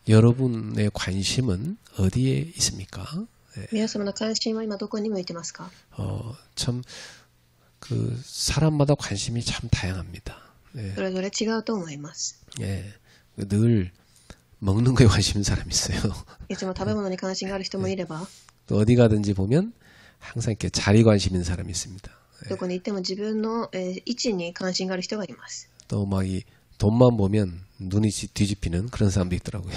여러분의 관심은 어디에 있습니까? 皆様の関心は今どこに向いてますか？ 참 그 사람마다 관심이 참 다양합니다. それぞれ違うと思います。 늘 먹는 거에 관심 있는 사람이 있어요. いつも食べ物に関心がある人もいれば、 또 어디 가든지 보면 항상 이렇게 자리 관심 있는 사람이 있습니다. どこに行っても自分の位置に関心がある人がいます。 또 막 이 돈만 보면 눈이 뒤집히는 그런 사람도 있더라고요.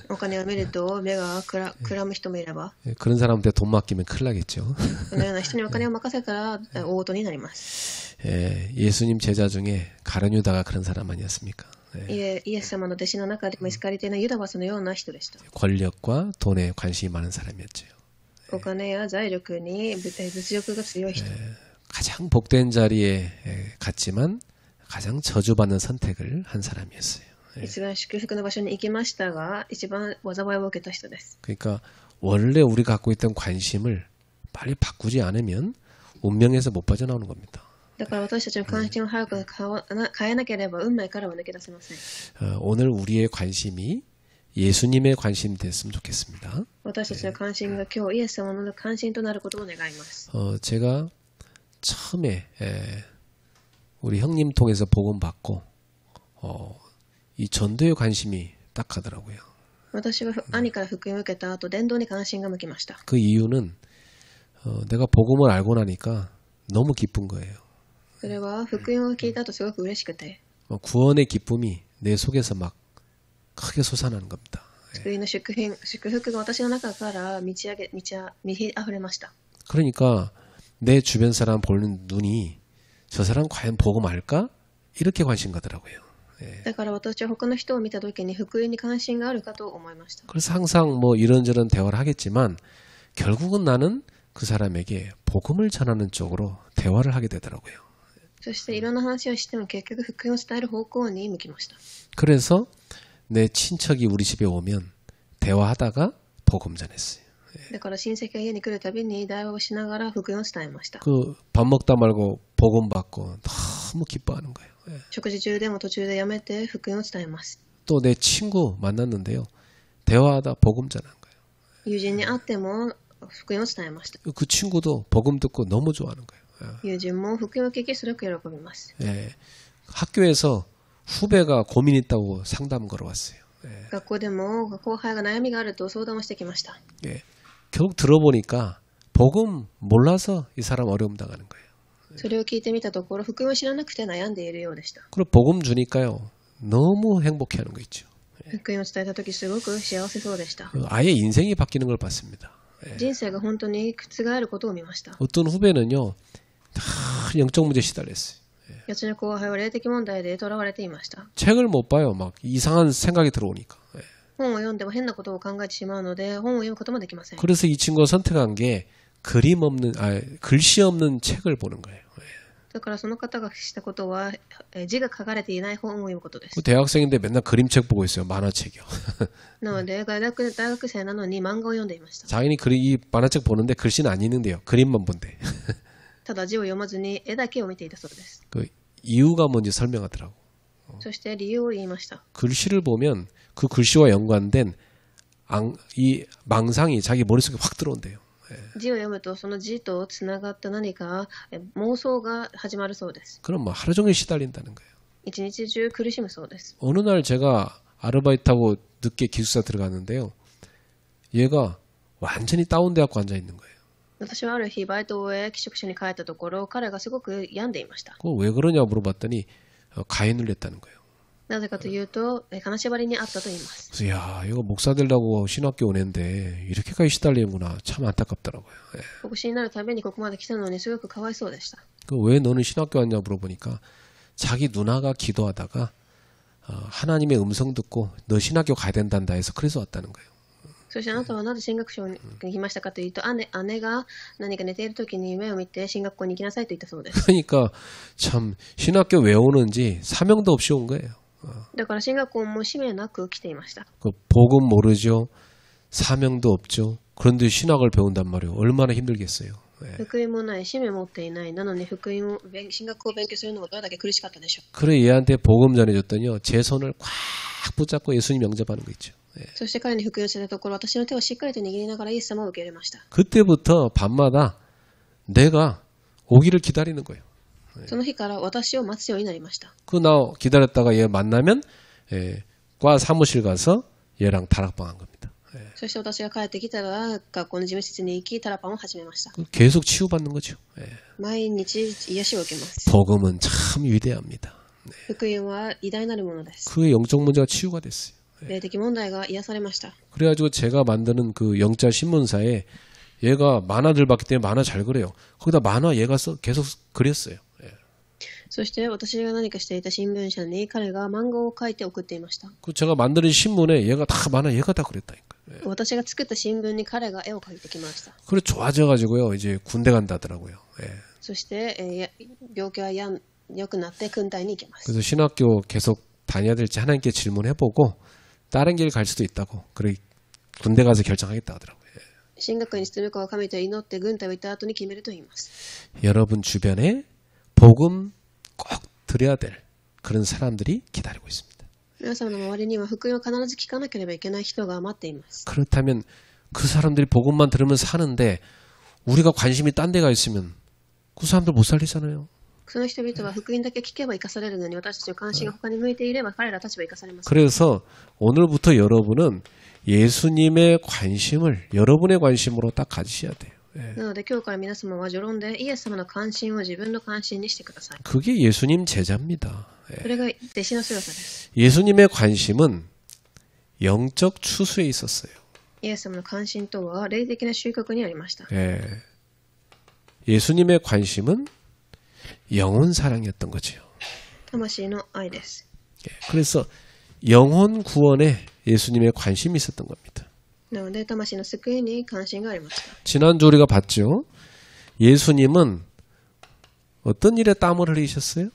お金を見ると目がくらむ人もいれば、 그런 사람한테 돈 맡기면 큰일 나겠죠. このような人にお金を任せたら大事になります。 예수님 제자 중에 가룟 유다가 그런 사람 아니었습니까? イエス様の弟子の中でもイスカリテのユダはそのような人でした。 권력과 돈에 관심이 많은 사람이었죠. お金や財力に物欲が強い人。 가장 복된 자리에 갔지만 가장 저주받는 선택을 한 사람이었어요. 一番祝福の場所に行きましたが、一番災いを受けた人です。 그러니까 원래 우리가 갖고 있던 관심을 빨리 바꾸지 않으면 운명에서 못 빠져나오는 겁니다. だから私たちの関心を早く変えなければ運命からは抜け出せません。 오늘 우리의 관심이 예수님의 관심이 됐으면 좋겠습니다. 私たちの関心が今日イエス様の関心となることを願います。 제가 처음에 우리 형님 통해서 복음 받고 이 전도에 관심이 딱 가더라고요. 私は兄から福音を受けた後、伝道に関心が向きました。 그 이유는 내가 복음을 알고 나니까 너무 기쁜 거예요. それは福音を聞いた後すごく嬉しくて、 구원의 기쁨이 내 속에서 막 크게 솟아나는 겁니다. 救いの祝福が私の中から満ち溢れました。 그러니까 내 주변 사람 보는 눈이 저 사람 과연 복음 알까? 이렇게 관심 가더라고요. だから私は他の人を見た時に福音に関心があるかと思いました。 그래서 항상 뭐 이런저런 대화를 하겠지만 결국은 나는 그 사람에게 복음을 전하는 쪽으로 대화를 하게 되더라고요. そしていろんな話をしても結局福音を伝える方向に向きました。 그래서 내 친척이 우리 집에 오면 대화하다가 복음 전했어요. だから親戚が家に来るたびに対話をしながら福音を伝えました。 그 밥 먹다 말고 복음 받고 너무 기뻐하는 거예요. 食事中でも途中でやめて福音を伝えます。 또 내 친구 만났는데요. 대화하다 복음 전한 거예요. 友人に会っても福音を伝えました。 그 친구도 복음 듣고 너무 좋아하는 거예요. 友人も福音を聞きすごく喜びます。 학교에서 후배가 고민 있다고 상담 걸어왔어요. 学校でも後輩が悩みがあると相談をしてきました。 결국 들어보니까 복음 몰라서 이 사람 어려움 당하는 거예요. それを聞いてみたところ、福音を知らなくて悩んでいるようでした。 그리고 복음 주니까요. 너무 행복해하는 거 있죠. 福音を伝えたときすごく幸せそうでした。 아예 인생이 바뀌는 걸 봤습니다. 人生が本当に覆ることを見ました。 어떤 후배는요. 다 영적 문제에 시달렸어요. うちの後輩は霊的問題で囚われていました。 책을 못 봐요. 막 이상한 생각이 들어오니까. 本を読んでも変なことを考えてしまうので本を読むこともできません。 그래서 이 친구가 선택한 게 글씨 없는 책을 보는 거예요. だからその方がしたことは字が書かれていない本を読むことです。 대학생인데 맨날 그림책 보고 있어요. 만화책이요. なので大学生なのに漫画を読んでいました。 자기는 이 만화책 보는데 글씨는 안 읽는데요. 그림만 본대. ただ字を読まずに絵だけを見ていたそうです。 그 이유가 뭔지 설명하더라고. そして理由を言いました。 글씨를 보면 그 글씨와 연관된 이 망상이 자기 머릿속에 확 들어온대요. 字を読むとその字とつながった何か妄想が始まるそうです。 그럼 뭐 하루 종일 시달린다는 거예요. 一日中苦しむそうです。 어느 날 제가 아르바이트하고 늦게 기숙사 들어갔는데요. 얘가 완전히 다운돼갖고 앉아 있는 거예요. 私はある日バイトを終え寄宿舎に帰ったところ彼がすごく病んでいました。 그거 왜 그러냐 물어봤더니 가해 눌렸다는 거예요. なぜかというと金縛りにあったと言います。 그래서 야 이거 목사 되려고 신학교 오는데 이렇게까지 시달리는구나 참 안타깝더라고요. 牧師になるためにここまで来たのにすごくかわいそうでした。 왜 너는 신학교 왔냐 물어보니까 자기 누나가 기도하다가 하나님의 음성 듣고 너 신학교 가야 된단다 해서 그래서 왔다는 거예요. そしてあなたはなぜ進学校に来ましたかというと姉が何か寝ている時に夢を見て進学校に行きなさいと言ったそうです。 그러니까 참 신학교 왜 오는지 사명도 없이 온 거예요. だから進学校も使命なく来ていました。 복음 모르죠. 사명도 없죠. 그런데 신학을 배운단 말이에요. 얼마나 힘들겠어요. 福音もない、使命持っていない。なのに福音を進学を勉強するのがどれだけ苦しかったでしょう。 그래 얘한테 복음 전해줬더니요. 제 손을 꽉 붙잡고 예수님 영접하는 거 있죠. そして彼に服用したところ、私の手をしっかりと握りながらイエス様を受け入れました。 그때부터 밤마다 내가 오기를 기다리는 거예요. その日から私を待つようになりました。 나 기다렸다가 얘 만나면 과 사무실 가서 얘랑 다락방 한 겁니다. そして私が帰ってきたら学校の事務室に行きタラパンを始めました。 계속 치유받는 거죠. 毎日癒しを受けます。 복음은 참 위대합니다. 福音は偉大なるものです。 그 영적 문제가 치유가 됐어요. 霊的問題が癒されました。 그래가지고 제가 만드는 그 영자 신문사에 얘가 만화들 봤기 때문에 만화 잘 그려요. 거기다 만화 얘가 계속 그렸어요. そして私が何かしていた新聞社に彼が漫画を描いて送っていました。 그 제가 만드는 신문에 얘가 다 만화 얘가 다 그렸다니까요. 私が作った新聞に彼が絵を描いてきました。 그래 좋아져가지고요. 이제 군대 간다더라고요. そして、病気は良くなって軍隊に行きます。 그래서 신학교 계속 다녀야 될지 하나님께 질문해보고 다른 길 갈 수도 있다고. 그래 군대 가서 결정하겠다 하더라고요. 進学院に進むかは神と祈って軍隊を行った後に決めると言います。 여러분 주변에 복음 꼭 드려야 될 그런 사람들이 기다리고 있습니다. 皆様の周りには福音を必ず聞かなければいけない人が待っています。 그렇다면 그 사람들이 복음만 들으면 사는데 우리가 관심이 딴 데가 있으면 그 사람들 못 살리잖아요. その人々は福音だけ聞けば生かされるのに私たちの関心が他に向いていれば彼らたちは生かされます。 그래서 오늘부터 여러분은 예수님의 관심을 여러분의 관심으로 딱 가지셔야 돼요. なので今日から皆様は序論でイエス様の関心を自分の関心にしてください。 그게 예수님 제자입니다. それが弟子の姿です。 예수님의 관심은 영적 추수에 있었어요. イエス様の関心とは霊的な収穫にありました。 예수님의 관심은 영혼 사랑이었던 거죠. 魂の愛です。 그래서 영혼 구원에 예수님의 관심이 있었던 겁니다. なので魂の救いに関心がありました。 지난주 우리가 봤죠. 예수님은 어떤 일에 땀을 흘리셨어요?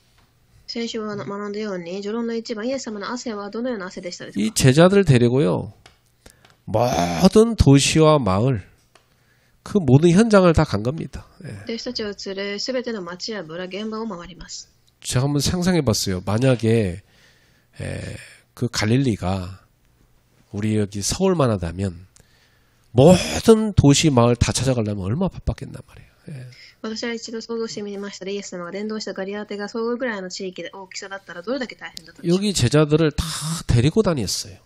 先週は学んだように序論の一番イエス様の汗はどのような汗でしたですか？ 이 제자들 데리고요. 모든 도시와 마을 그 모든 현장을 다 간 겁니다. 弟子たちを連れすべての町や村現場を回ります。 제가 한번 상상해 봤어요. 만약에 그 갈릴리가 우리 여기 서울만 하다면 모든 도시 마을 다 찾아가려면 얼마나 바빴겠단 말이에요. 私は一度想像してみました。イエス様が伝道したガリアテがそうぐらいの地域で大きさだったらどれだけ大変だったでしょう。 여기 제자들을 다 데리고 다녔어요.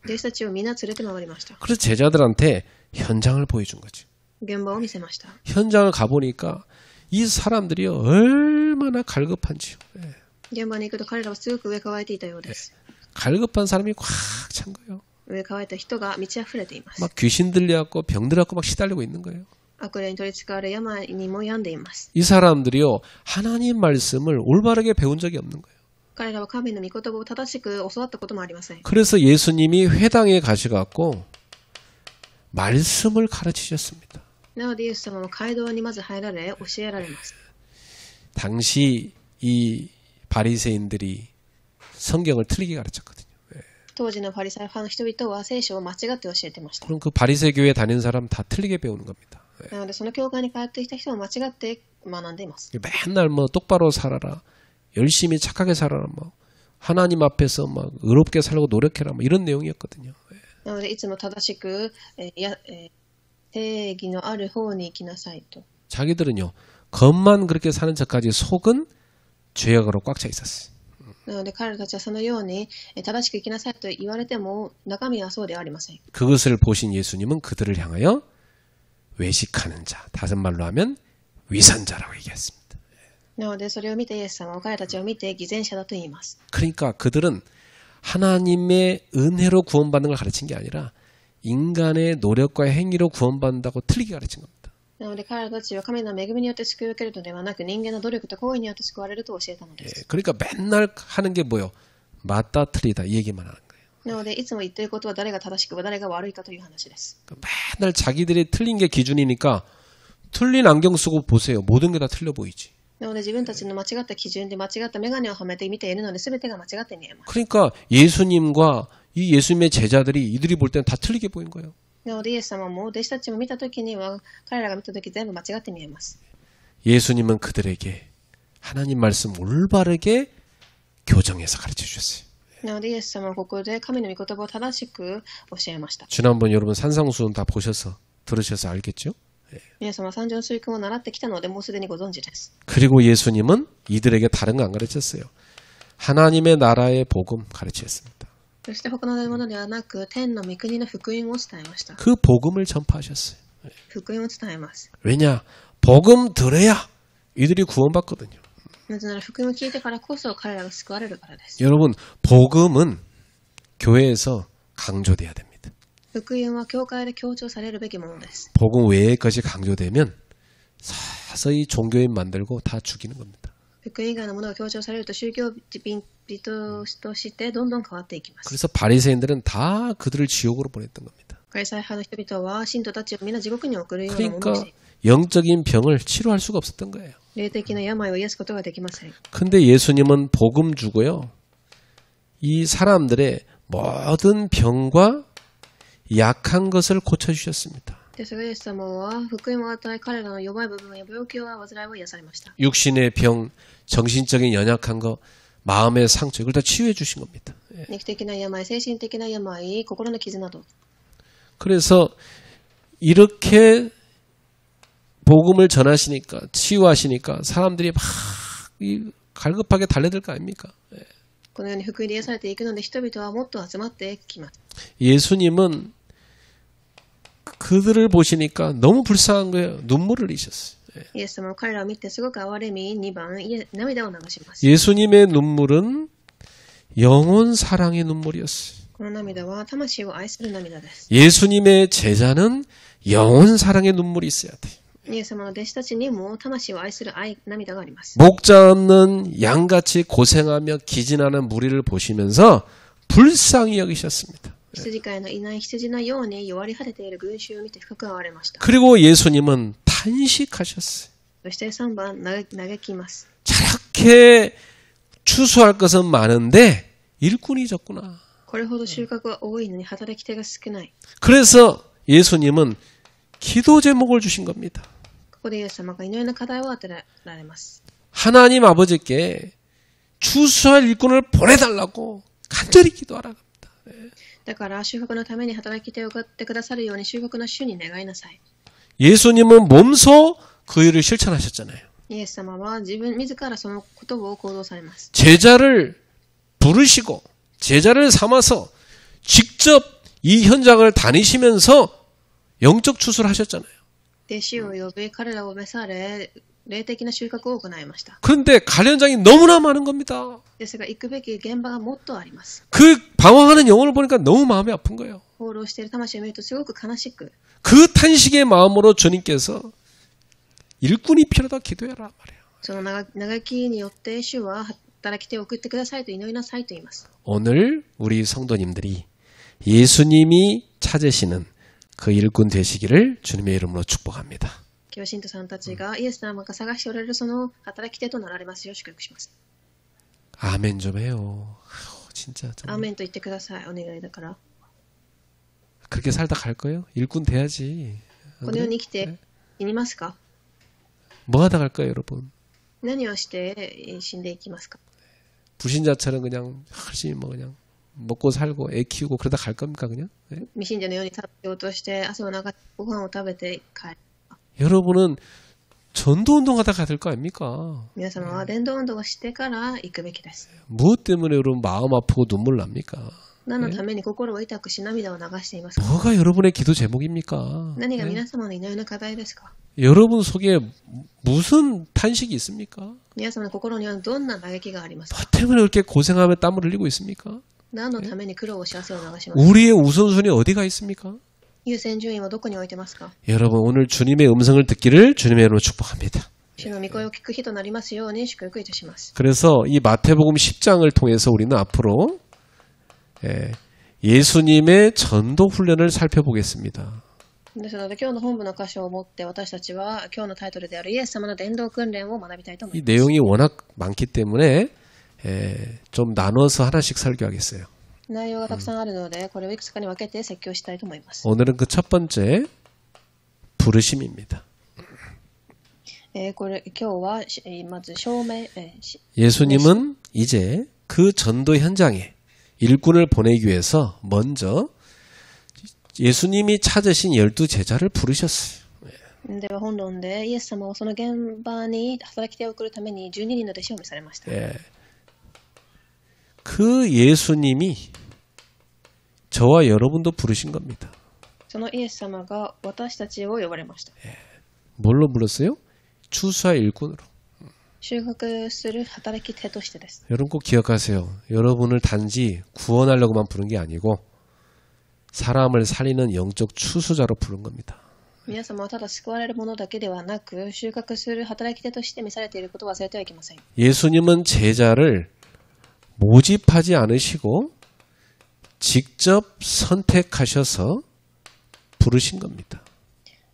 弟子たちをみんな連れて回りました。 그래서 제자들한테 현장을 보여준 거지. 現場を見せました。 현장을 가보니까 이 사람들이 얼마나 갈급한지요. 現場に行くと彼らはすごく上乾いていたようです。 갈급한 사람이 꽉 찬 거예요. 上乾いた人が満ち溢れています。 막 귀신 들려갖고 병 들어갖고 막 시달리고 있는 거예요. 悪霊に取り憑かれ病にも病んでいます。 이 사람들이요 하나님 말씀을 올바르게 배운 적이 없는 거예요. 彼らは神の御言葉を正しく教わったこともありません。 그래서 예수님이 회당에 가셔갖고 말씀을 가르치셨습니다. なのでイエス様は街道にまず入られ教えられます。 당시 이 바리새인들이 성경을 틀리게 가르쳤거든요. 当時のパリサイ派の人々は聖書を間違って教えてました。 그럼 그 바리새 교회 다니는 사람 다 틀리게 배우는 겁니다. なのでその教会に通ってきた人は間違って学んでいます。 맨날 뭐 똑바로 살아라, 열심히 착하게 살아라, 뭐 하나님 앞에서 막 의롭게 살고 노력해라, 뭐 이런 내용이었거든요. なのでいつも正しく正義のある方に行きなさいと。 자기들은요 겉만 그렇게 사는 척까지 속은 죄악으로 꽉 차 있었어요. なので彼たちはそのように正しく生きなさいと言われても中身はそうではありません。 그것을 보신 예수님은 그들을 향하여 외식하는 자, 다른 말로 하면 위선자라고 얘기했습니다. なのでそれを見てイエス様は彼たちを見て偽善者だと言います。 그러니까 그들은 하나님의 은혜로 구원받는 걸 가르친 게 아니라 인간의 노력과 행위로 구원받는다고 틀리게 가르친 겁니다. なので彼らたちは神の恵みによって救いを受けるのではなく人間の努力と行為によって救われると教えたのです。 그러니까 맨날 하는 게 뭐요? 맞다 틀리다 이 얘기만 하는 거예요. なのでいつも言っていることは誰が正しく誰が悪いかという話です。 맨날 자기들이 틀린 게 기준이니까 틀린 안경 쓰고 보세요. 모든 게 다 틀려 보이지. なので自分たちの間違った基準で間違った眼鏡をはめて見ているので全てが間違って見えます。 그러니까 예수님과 이 예수님의 제자들이 이들이 볼 때는 다 틀리게 보인 거예요. なのでイエス様も弟子たちも見たときには彼らが見たとき全部間違って見えます。 예수님은 그들에게 하나님 말씀 올바르게 교정해서 가르쳐 주셨어요. なのでイエス様はここで神の御言葉を正しく教えました。 지난번 여러분 산상수훈 다 보셔서 들으셔서 알겠죠? 皆様は三条の水訓を習ってきたのでもうすでにご存知です。 그리고 예수님은 이들에게 다른 거 안 가르쳤어요. 하나님의 나라의 복음 가르치셨습니다. そして他のものではなく天の御国の福音を伝えました。 그 복음을 전파하셨어요. 福音を伝えます。 왜냐? 복음 들어야 이들이 구원받거든요. なぜなら福音を聞いてからこそ彼らが救われるからです。 여러분, 복음은 교회에서 강조돼야 됩니다. 福音は教会で強調されるべきものです。 복음 외의 것이 강조되면 서서히 종교인 만들고 다 죽이는 겁니다. 福音以外のものが強調されると宗教人としてどんどん変わっていきます。 그래서 바리새인들은 다 그들을 지옥으로 보냈던 겁니다. カリサイ派の人々は信徒たちをみんな地獄に送るようなものを 그러니까 영적인 병을 치료할 수가 없었던 거예요. 霊的な病を癒すことができません。 근데 예수님은 복음 주고요. 이 사람들의 모든 병과 약한 것을 고쳐주셨습니다. ですがイエス様は福音を与え彼らの弱い部分や病気や患いを癒されました。 육신의 병, 정신적인 연약한 거, 마음의 상처 이걸 다 치유해 주신 겁니다. 肉的な病、精神的な病、心の傷など。 그래서 이렇게 복음을 전하시니까 치유하시니까 사람들이 막 갈급하게 달려들 거 아닙니까? このように福音で癒されていくので人々はもっと集まってきます。 예수님은 그들을 보시니까 너무 불쌍한 거예요. 눈물을 흘리셨어요. イエス様は彼らを見てすごく哀れみ、2番、涙を流します。 예수님의 눈물은 영혼 사랑의 눈물이었어요. この涙は魂を愛する涙です。 예수님의 제자는 영혼 사랑의 눈물이 있어야 돼. イエス様の弟子たちにも魂を愛する涙があります。 목자 없는 양같이 고생하며 기진하는 무리를 보시면서 불쌍히 여기셨습니다. 羊飼いのいない羊のように弱り果てている群衆を見て深く哀れました。 그리고 예수님은 탄식하셨어요. そして3番、嘆きます。 저렇게 추수할 것은 많은데 일꾼이 적구나. これほど収穫は多いのに働き手が少ない。 그래서 예수님은 기도 제목을 주신 겁니다. ここでイエス様が祈りの課題を与えられます。 하나님 아버지께 추수할 일꾼을 보내달라고 간절히 기도하라. だから収穫のために働き手を送ってくださるように収穫の主に願いなさい。 예수님은 몸소 그 일을 실천하셨잖아요. イエス様は自らそのことを行動されます。 제자를 부르시고 제자를 삼아서 직접 이 현장을 다니시면서 영적 추수를 하셨잖아요. 弟子を呼び彼らを召され霊的な収穫を行いました。 그런데 갈 현장이 너무나 많은 겁니다. ですが行くべき現場がもっとあります。 그 방황하는 영혼을 보니까 너무 마음이 아픈 거예요. 放浪している魂を見るとすごく悲しく、 그 탄식의 마음으로 주님께서 일꾼이 필요하다 기도해라 말이에요. その嘆きによって主は働き手を送ってくださいと祈りなさいと言います。 오늘 우리 성도님들이 예수님이 찾으시는 그 일꾼 되시기를 주님의 이름으로 축복합니다. 今日信徒さんたちがイエス様が探しておられるその働き手となられますよう祝福します。 아멘 좀 해요. 진짜 アーメンと言ってください。お願いだから。 그렇게 살다 갈 거예요? 일꾼 돼야지. このように生きて死にますか？ 뭐 하다 갈 거예요, 여러분? 何をして死んでいきますか？ 불신자처럼 그냥 열심히 뭐 그냥 먹고 살고 애 키우고 그러다 갈 겁니까 그냥? 네? 未信者のように食べようとして汗を流してご飯を食べて帰る。 여러분은 전도 운동하다가 될 거 아닙니까? 皆様は伝道運動をしてから行くべきです。 무엇 때문에 여러분 마음 아프고 눈물 납니까? 何のために心を痛くし涙を流していますか？ 뭐가 여러분의 기도 제목입니까? 何が皆様の祈りの課題ですか？ 여러분 속에 무슨 탄식이 있습니까? 皆様の心にはどんな嘆きがありますか？ 뭐 때문에 그렇게 고생하며 땀을 흘리고 있습니까? 何のために苦労をし汗を流しますか？ 우리의 우선순위 어디가 있습니까? 優先順位はどこに置いてますか？ 여러분 오늘 주님의 음성을 듣기를 주님의 이름으로 축복합니다. 主の御声を聞く日となりますように祝福いたします。 그래서 이 마태복음 10장을 통해서 우리는 앞으로 예수님의 전도 훈련을 살펴보겠습니다. ですので今日の本部の箇所を持って私たちは今日のタイトルであるイエス様の伝道訓練を学びたいと思い 이 ます。 내용이 워낙 많기 때문에 좀 나눠서 하나씩 설교하겠어요. 内容がたくさんあるのでこれをいくつかに分けて説教したいと思います。 오늘은 그 첫 번째 부르심입니다. これ今日はまず証明、 예수님은 이제 그 전도 현장에 일꾼을 보내기 위해서 먼저 예수님이 찾으신 12제자를 부르셨어요. では本論でイエス様はその現場に働き手を送るために12人の弟子を召されました。 그 예수님이 저와 여러분도 부르신 겁니다. そのイエス様が私たちを呼ばれました。 뭘로 불렀어요? 추수와 일꾼으로. 収穫する働き手としてです。 여러분 꼭 기억하세요. 여러분을 단지 구원하려고만 부른 게 아니고 사람을 살리는 영적 추수자로 부른 겁니다. 皆様はただ救われるものだけではなく収穫する働き手として召されていることを忘れてはいけません。 예수님은 제자를 모집하지 않으시고 직접 선택하셔서 부르신 겁니다.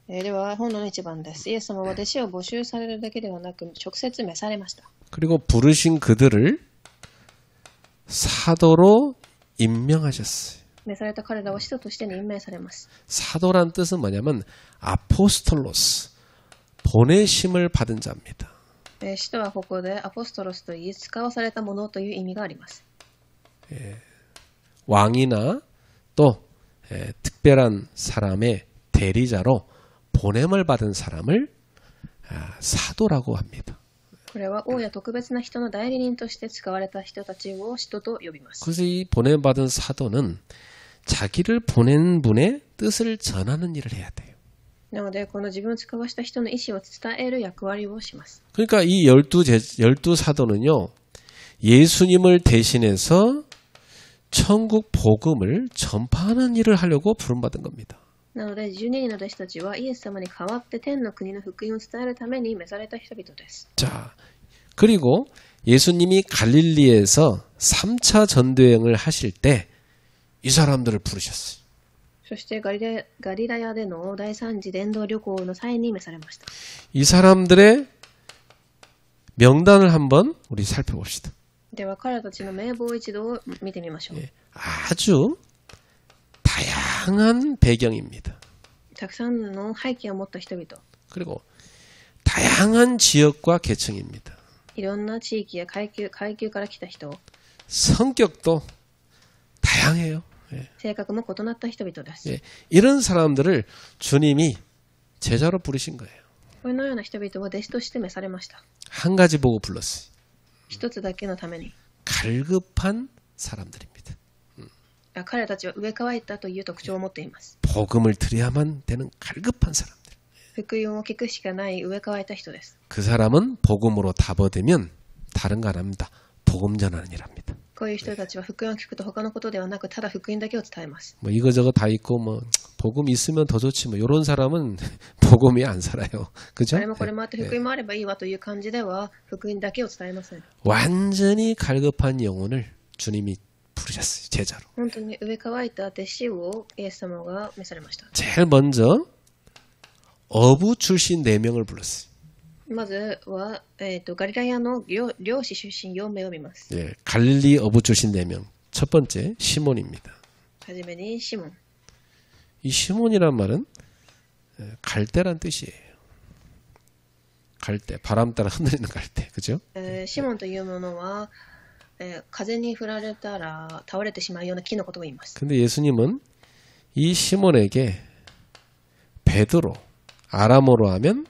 では本論の一番です。イエス様は弟子を募集されるだけではなく直接召されました。 그리고 부르신 그들을 사도로 임명하셨어요. 召された彼らを使徒として任命されます。 사도란 뜻은 뭐냐면 아포스톨로스, 보내심을 받은 자입니다. 使徒はここでアポストロスといい使わされたものという意味があります。 왕이나 또 특별한 사람의 대리자로 보냄을 받은 사람을 사도라고 합니다. これは王や特別な人の代理人として使われた人たちを使徒と呼びます。 그래서 이 보냄받은 사도는 자기를 보낸 분의 뜻을 전하는 일을 해야 돼요. なのでこの自分を使わした人の意思を伝える役割をします。 그러니까 이 12 사도는요. 예수님을 대신해서 천국 복음을 전파하는 일을 하려고 부름받은 겁니다. なので12人の弟子たちはイエス様に代わって天の国の福音を伝えるために召された人々です。 자, 그리고 예수님이 갈릴리에서 3차 전도여행을 하실 때 이 사람들을 부르셨어요. そしてガリラヤでの第3次伝道旅行の際に召されました。 이 사람들의 명단을 한번 우리 살펴봅시다. では彼たちの名簿を一度見てみましょう。 아주 다양한 배경입니다. たくさんの背景を持った人々、 그리고 다양한 지역과 계층입니다. いろんな地域や階級から来た人、 성격도 다양해요. 性格も異なった人々です。 이런 사람들을 주님이 제자로 부르신 거예요. このような人々を弟子として召されました。 한 가지 보고 불렀어요. 一つだけのために。 갈급한 사람들입니다. 彼らたちは植え替えたという特徴を持っています。 복음을 드려야만 되는 갈급한 사람들. 福音を聞くしかない植え替えた人です。 그 사람은 복음으로 답 얻으면 다른 거 안 합니다. 복음 전하는 일 합니다. こういう人たちは福音を聞くと他のことではなくただ福音だけを伝えます。 뭐 이거저거 다 있고 뭐 복음 있으면 더 좋지 뭐 이런 사람은 복음이 안 살아요. 그죠? あれもこれもあって福音もあればいいわという感じでは福音だけを伝えません。 완전히 갈급한 영혼을 주님이 부르셨어요. 제자로. 本当に植え替えた弟子をイエス様が召されました。 제일 먼저 어부 출신 4명을 불렀어요. まずは、ガリラヤの漁師出身4名を見ます。 예, 갈릴리 어부 출신 4명. 첫 번째 시몬입니다. はじめにシモン。 이 시몬이란 말은 갈대란 뜻이에요. 갈대, 바람 따라 흔들리는 갈대, 그죠? シモンというものは、風に振られたら倒れてしまうような木のことを言います。 근데 예수님은 이 시몬에게 베드로, 아람어로 하면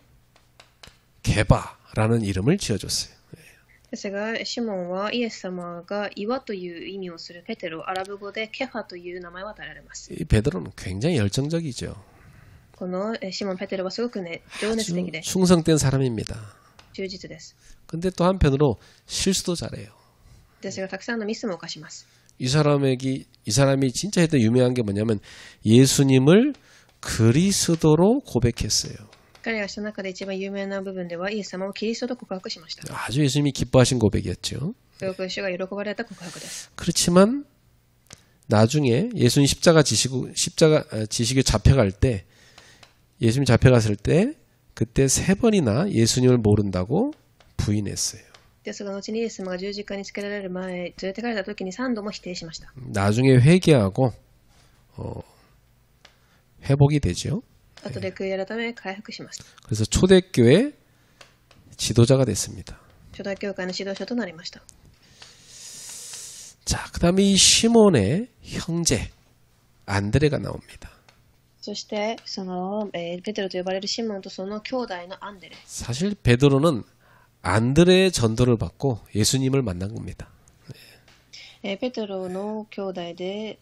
게바라는 이름을 지어줬어요. ですが、シモンはイエス様が岩という意味をするペテロ、アラブ語でケファという名前を与えられます。 이 베드로는 굉장히 열정적이죠. このシモン・ペテロはすごくね、情熱的で 충성된 사람입니다. 忠実です。 근데 또 한편으로 실수도 잘해요. ですが、たくさんのミスも犯します。 이 사람이 진짜 했던 유명한 게 뭐냐면 예수님을 그리스도로 고백했어요. 彼がした中で一番有名な部分ではイエス様をキリストと告白しました。 아주 예수님이 기뻐하신 고백이었죠. すごく主が喜ばれた告白です。 그렇지만 나중에 예수님 십자가 지시고 잡혀갈 때 예수님 잡혀갔을 때 그때 3번이나 예수님을 모른다고 부인했어요. ですが、後にイエス様が十字架につけられる前、連れてかれた時に3度も否定しました。 나중에 회개하고 회복이 되죠. 後で悔い改め回復しました。 그래서 초대교회 지도자가 됐습니다. 初代教会の指導者となりました。 자, 그 다음에 이 시몬의 형제 안드레가 나옵니다. そして、ペテロと呼ばれるシモンとその兄弟のアンデレ。 사실 베드로는 안드레의 전도를 받고 예수님을 만난 겁니다. ペテロの兄弟で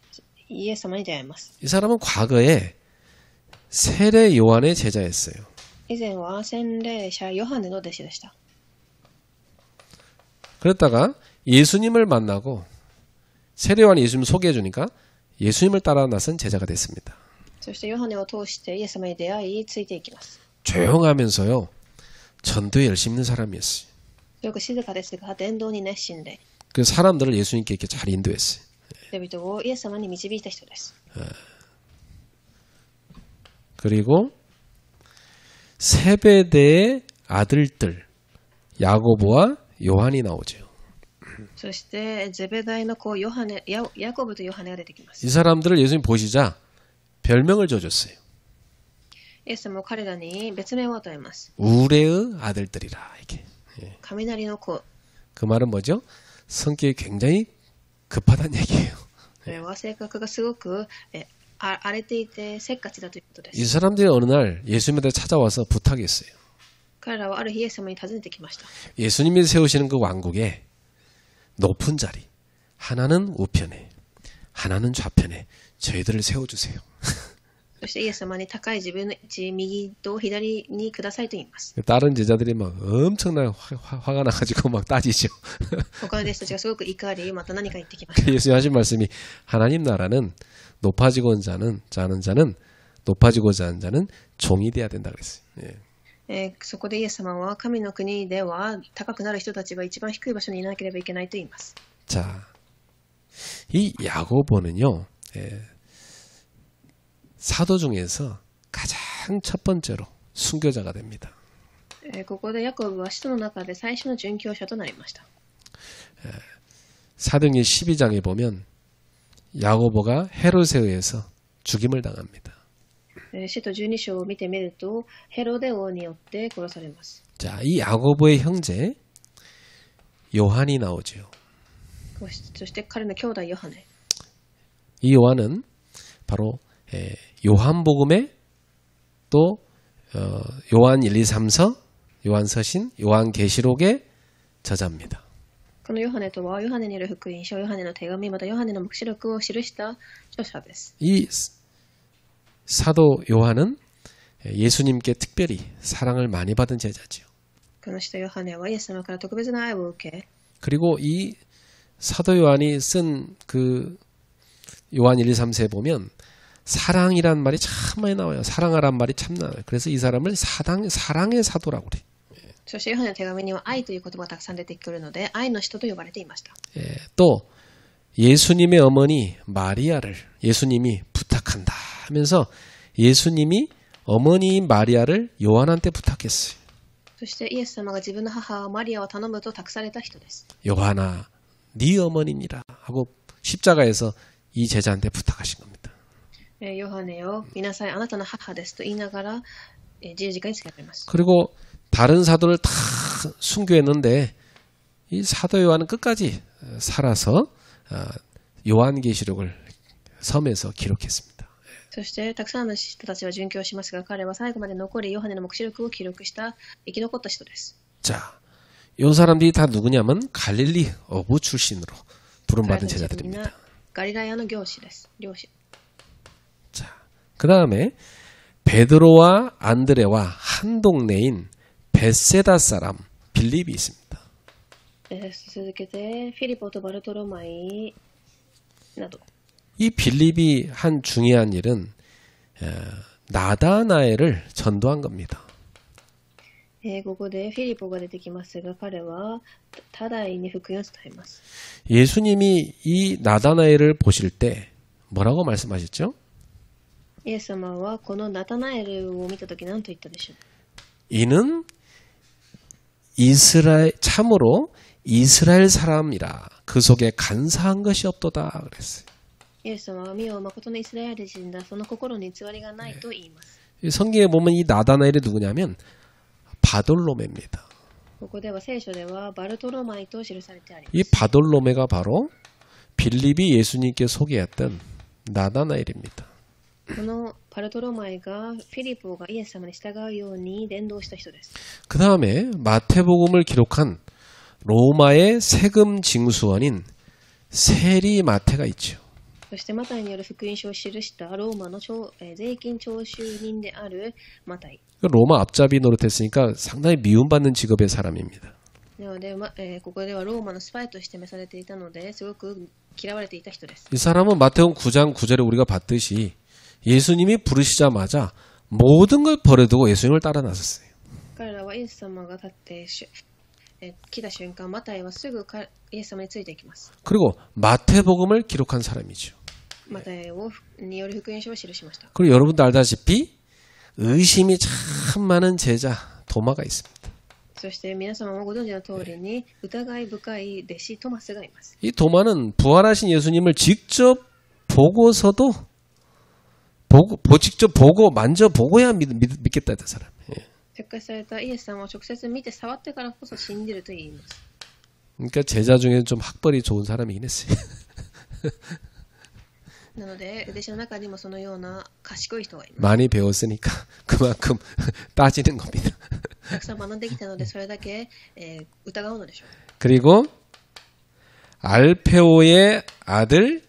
イエス様に出会います。 이 사람은 과거에 세례 요한의 제자였어요. 以前は洗礼者ヨハネの弟子でした。 그랬다가 예수님을 만나고 세례 요한이 예수님을 소개해 주니까 예수님을 따라 나선 제자가 됐습니다. そしてヨハネを通してイエス様に出会いついていきます。 조용하면서요. 전도에 열심히 있는 사람이었어요. よく静かですが伝道に熱心で 그 사람들을 예수님께 이렇게 잘 인도했어요. 人々をイエス様に導いた人です。 그리고 세베대의 아들들 야고보와 요한이 나오죠. そしてゼベダイの子ヤコブとヨハネが出てきます。 이 사람들을 예수님 보시자 별명을 줘줬어요. イエス様も彼らに別名を与えます。 우레의 아들들이라 이게. 雷の子。 그 말은 뭐죠? 성격이 굉장히 급하다는 얘기예요. それは性格がすごく荒れていてせっかちだということです。 이 사람들이 어느 날 예수님한테 찾아와서 부탁했어요. 彼らはある日イエス様に訪ねてきました。 예수님이 세우시는 그 왕국에 높은 자리 하나는 우편에 하나는 좌편에 저희들을 세워주세요. そしてイエス様に高い自分の位置右と左にくださいと言います。 다른 제자들이 막 엄청나게 화가 나가지고 막 따지죠. 他の弟子たちがすごく怒りまた何か言ってきました。 예수님 하신 말씀이 하나님 나라는 높아지고자 하는 자는 높아지고자 하는 자는 종이 돼야 된다 그랬어요. 예. そこでイエス様は神の国では高くなる人たちは一番低い場所にいなければいけないと言います。 자, 이 야고보는요. 사도 중에서 가장 첫 번째로 순교자가 됩니다. ここでヤコブは使徒の中で最初の殉教者となりました。 사도행전 12장에 보면 야고보가 헤롯에 의해서 죽임을 당합니다. 使徒12章を見てみるとヘロデ王によって殺されます。 자, 이 야고보의 형제 요한이 나오죠. そして彼の兄弟ヨハネ。 이 요한은 바로 요한복음의 또 요한 1, 2, 3서, 요한서신, 요한계시록의 저자입니다. このヨハネとはヨハネによる福音書、ヨハネの手紙、またヨハネの黙示録を記した著者です。 이 사도 요한은 예수님께 특별히 사랑을 많이 받은 제자지요. この使徒ヨハネはイエス様から特別な愛を受け、 그리고 이 사도 요한이 쓴 그 요한 1, 2, 3세에 보면 사랑이란 말이 참 많이 나와요. 사랑하란 말이 참 나와요. 그래서 이 사람을 사랑의 사도라고 그래요. そしてヨハネの手紙には愛という言葉がたくさん出てくるので愛の人と呼ばれていました。 또 예수님의 어머니 마리아를 예수님이 부탁한다 하면서 예수님이 어머니인 마리아를 요한한테 부탁했어요. そしてイエス様が自分の母マリアを頼むと託された人です。 요한아 네 어머니니라 하고 십자가에서 이 제자한테 부탁하신 겁니다. ヨハネよ見なさいあなたの母ですと言いながら十字架につけられます。 그리고 다른 사도를 다 순교했는데 이 사도 요한은 끝까지 살아서 요한계시록을 섬에서 기록했습니다. そしてたくさんの人たちは殉教しますが彼は最後まで残りヨハネの黙示録を記録した生き残った人です。 자, 이 사람들이 다 누구냐면 갈릴리 어부 출신으로 부름받은 제자들입니다. ガリラヤの漁師です。漁師。 자, 그 다음에 베드로와 안드레와 한 동네인 베세다 사람 빌립이 있습니다. 続けてフィリポとバルトロマイなど。 이 빌립이 한 중요한 일은 나다나엘을 전도한 겁니다. ここでフィリポが出てきますが彼はタダイに福音を伝えます。 예수님이 이 나다나엘을 보실 때 뭐라고 말씀하셨죠? イエス様はこのナタナエルを見たとき何と言ったでしょう。 이는 참으로 이스라엘 사람이라 그 속에 간사한 것이 없도다 그랬어요. イエス様は見よ誠のイスラエル人だその心に偽りがないと言います。 성경에 보면 이 나다나엘이 누구냐면 바돌로메입니다. ここでは聖書ではバルトロマイと記されてあります。 이 바돌로메가 바로 빌립이 예수님께 소개했던 나다나엘입니다. このパルトロマイがフィリポがイエス様に従うように伝道した人です。 그 다음에 마태복음을 기록한 로마의 세금 징수원인 세리 마태가 있죠. そしてマタイによる福音書を記したローマの税金徴収人であるマタイ。 로마 앞잡이 노릇했으니까 상당히 미움받는 직업의 사람입니다. なので、ここではローマのスパイとして召されていたので、すごく嫌われていた人です。 이 사람은 마태복음 9장 9절에 우리가 봤듯이 예수님이 부르시자마자 모든 걸 버려두고 예수님을 따라 나섰어요. 彼らはイエス様が立って来た瞬間、マタイはすぐイエス様についていきます。 그리고 마태복음을 기록한 사람이죠. マタイによる福音書を記しました。 그리고 여러분도 알다시피 의심이 참 많은 제자 도마가 있습니다. そして皆様もご存知の通りに疑い深い弟子トマスがいます。 이 도마는 부활하신 예수님을 직접 보고서도 직접 보고 만져보고야 믿겠다 했던 사람. 復活されたイエス様を直接見て触ってからこそ信じると言います。 그러니까 제자 중에는 좀 학벌이 좋은 사람이긴 했어요. なので弟子の中にもそのような賢い人がいます。 많이 배웠으니까 그만큼 따지는 겁니다. たくさん学んできたのでそれだけ、疑うのでしょう。 그리고 알페오의 아들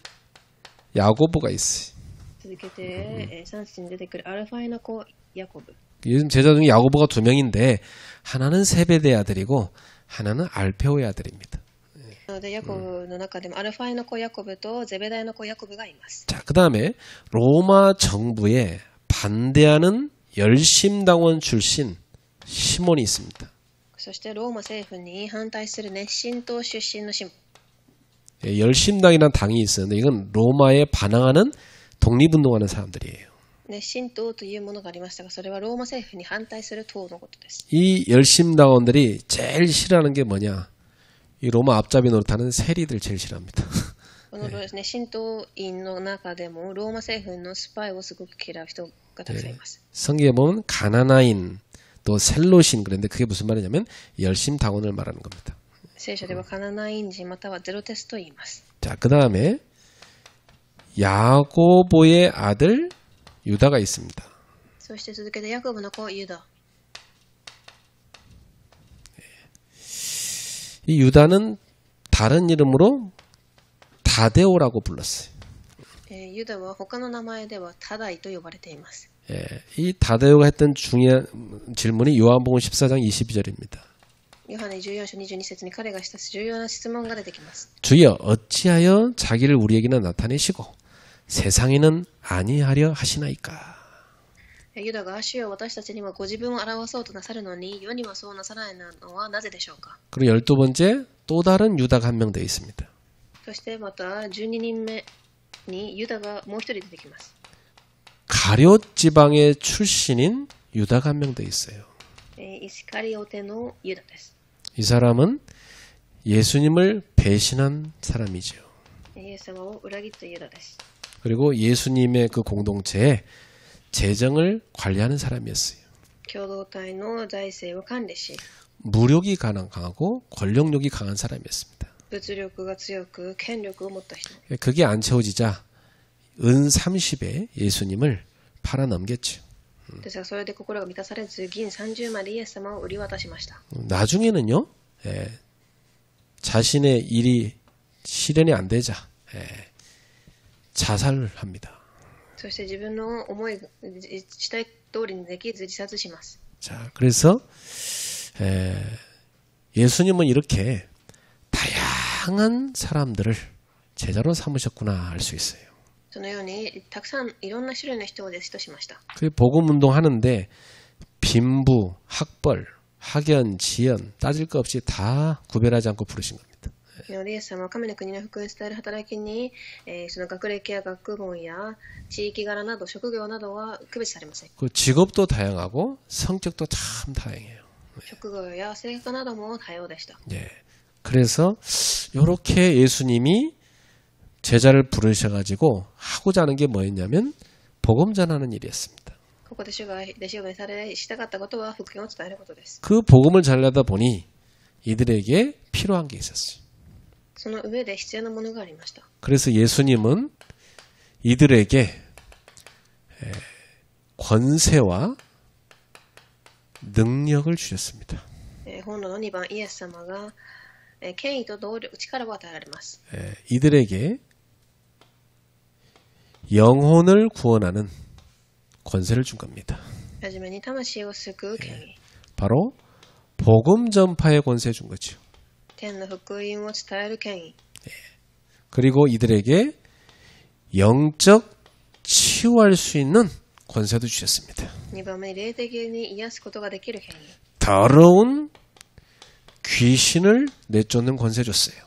야고보가 있어요. 続けて、3節に出てくるアルファイの子ヤコブ。 요즘 제자 중에 야고보가 2명인데 하나는 세베대의 아들이고 하나는 알페오의 아들입니다. なのでヤコブの中でもアルファイの子ヤコブとゼベダイの子ヤコブがいます。 자, 그다음에 로마 정부에 반대하는 열심당원 출신 시몬이 있습니다. そしてローマ政府に反対する熱心党出身のシモン。 예, 열심당이라는 당이 있었는데 이건 로마에 반항하는 독립운동하는 사람들이에요. 熱心党というものがありましたが、それはローマ政府に反対する党のことです。 이 열심당원들이 제일 싫어하는 게 뭐냐? 이 로마 앞잡이 노릇하는 세리들 제일 싫어합니다. この熱心党員の中でもローマ政府のスパイをすごく嫌う人がたくさんいます。 성경에 보면 가나나인 또 셀로신 그런데 그게 무슨 말이냐면 열심당원을 말하는 겁니다. 聖書ではカナナイン人またはゼロテスと言います。 자, 그다음에 야고보의 아들 유다가 있습니다. そして続けてヤコブの子ユダ。 이 유다는 다른 이름으로 다데오라고 불렀어요. ユダは他の名前ではタダイと呼ばれています。 예, 이 다데오가 했던 중요한 질문이 요한복음 14장 22절입니다. ヨハネ14章22節に彼がした重要な質問が出てきます。 주여 어찌하여 자기를 우리에게는 나타내시고 세상에는 아니하려 하시나이까. ユダが主よ私たちにはご自分を表そうとなさるのに世にはそうなさないのはなぜでしょうか。 그리고 12번째 또 다른 유다가 한 명 되어 있습니다. そしてまた12人目にユダがもう一人出てきます。 가룟 지방의 출신인 유다가 한 명 되어 있어요. イスカリオテのユダです。 이 사람은 예수님을 배신한 사람이죠. イエス様を裏切ったユダです。 그리고 예수님의 그 공동체에 재정을 관리하는 사람이었어요. 共同体の財政を管理し 무력이 강하고 권력력이 강한 사람이었습니다. 物力が強く権力を持った人。 그게 안 채워지자 은 30에 예수님을 팔아 넘겼죠. ですがそれで心が満たされず銀30枚でイエス様を売り渡しました。 나중에는요, 자신의 일이 실현이 안 되자 자살을 합니다. そして自分の思いしたい通りにできず自殺します。 자, 그래서 예수님은 이렇게 다양한 사람들을 제자로 삼으셨구나 알 수 있어요. そのようにたくさんいろんな種類の人を弟子としました。 그 복음 운동하는데 빈부, 학벌, 학연, 지연 따질 것 없이 다 구별하지 않고 부르신 겁니다. イエス様は神の国の福音を伝える働きに、その学歴や学問や地域柄など職業などは区別されません。 그 직업도 다양하고 성격도 참 다양해요. 職業や性格なども多様でした。 예. 그래서 이렇게 예수님이 제자를 부르셔가지고 하고자 하는 게 뭐였냐면 복음 전하는 일이었습니다. ここで主が弟子を召されしたかったことは福音を伝えることです。 그 복음을 전하다 보니 이들에게 필요한 게 있었어요. その上で必要なものがありました。 그래서 예수님은 이들에게 권세와 능력을 주셨습니다. 本論の2番、イエス様が権威と動力、力を与えられます。 이들에게 영혼을 구원하는 권세를 준 겁니다. はじめに魂を救う権威。 바로 복음 전파의 권세 준 거죠. 天の福音を伝える権威。 그리고 이들에게 영적 치유할 수 있는 권세도 주셨습니다. 2番目に霊的に癒すことができる権威。 더러운 귀신을 내쫓는 권세 줬어요.